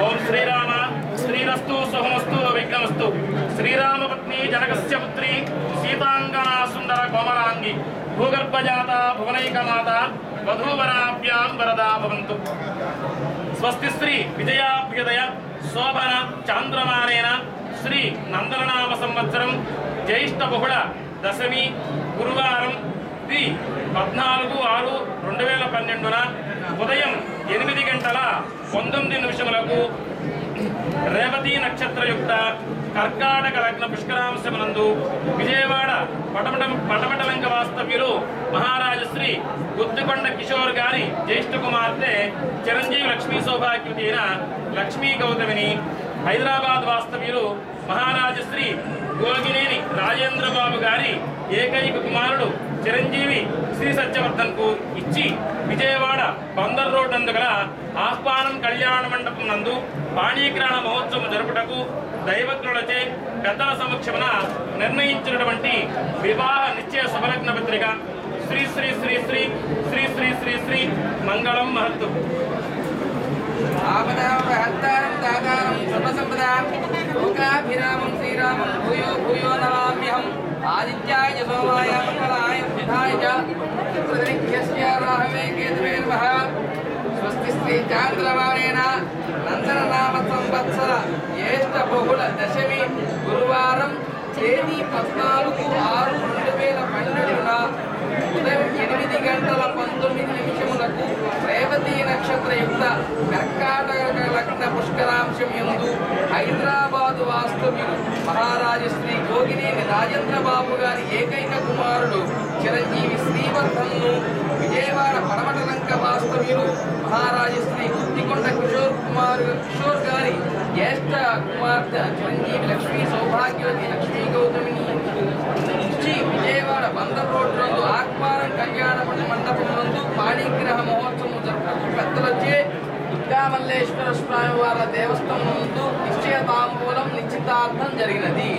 ఓం శ్రీరామ శ్రీరస్తు శుభమస్తు విఘ్నమస్తు. శ్రీరామపత్ని జనకస్య పుత్రి సీతాంగనా సుందర కోమలాంగి భూగర్భజాత భువనైకమాత వధూవరాభ్యాం వరదా భవంతు. స్వస్తి శ్రీ విజయాభ్యుదయ శోభన చాంద్రమానేన శ్రీ నందననామ సంవత్సరం జ్యేష్ఠ బహుళ దశమి గురువారం 14/6/2012 ఉదయం 8:19 రేవతి నక్షత్రయుక్త కర్కాటక లగ్న పుష్కరాంశమునందు విజయవాడ పటమటలంక వాస్తవ్యులు మహారాజశ్రీ గుత్తికొండ కిషోర్ గారి జ్యేష్ఠ కుమార్తె చిరంజీవి లక్ష్మీ సౌభాగ్యుతి అయిన లక్ష్మీ గౌతమిని హైదరాబాద్ వాస్తవ్యులు మహారాజశ్రీ గోగినేని రాజేంద్రబాబు గారి ఏకైక కుమారుడు చిరంజీవి శ్రీ సత్యవర్ధన్ కు ఇచ్చి విజయవాడ బందర్ రోడ్ నందు గల ఆహ్వానం కళ్యాణ మండపం నందు పాణీగ్రహణ మహోత్సవం జరుపుటకు దైవజ్ఞులచే పెద్దల సమక్షమున నిర్ణయించినటువంటి వివాహ నిశ్చయ శుభలగ్న పత్రిక శ్రీ శ్రీ శ్రీ శ్రీ శ్రీ శ్రీ శ్రీ శ్రీ మంగళం మహత్తు. ఆపదాపహర్తారం దాతారం సర్వసంపదాం లోకాభిరామం శ్రీరామం భూయో భూయో నమామ్యహం. ఆదిత్యాయ సోమాయ మంగళాయ బుధాయ చ చతుర్దిక్యస్య రాహవే కేతువే నమః. స్వస్తి శ్రీ చాంద్రమానేన నందననామ సంవత్సర జ్యేష్ఠ బహుళ దశమి గురువారం తేదీ 14/6/2012 ఉదయం 8:19 రేవతి నక్షత్రయుక్త కర్కాటక లగ్న పుష్కరాంశం యందు హైదరాబాదు వాస్తవ్యులు మహారాజశ్రీ గోగినేని రాజేంద్రబాబు గారి ఏకైక కుమారుడు చిరంజీవి శ్రీవర్ధన్ను విజయవాడ పడమటలంక వాస్తవ్యులు మహారాజశ్రీ గుత్తికొండ కిషోర్ గారి జ్యేష్ఠ కుమార్తె చిరంజీవి లక్ష్మీ సౌభాగ్యవతి లక్ష్మీ గౌతమిని నుంచి విజయవాడ బందర్ రోడ్ నందు ఆహ్వానం కళ్యాణ మండపం నందు పాణిగ్రహ మహోత్సవం జరుపుటకు పెద్దలచే దుర్గామల్లేశ్వర స్వామి వారి దేవస్థానం నందు నిశ్చయ తాంబూలం నిశ్చితార్థం జరిగినది.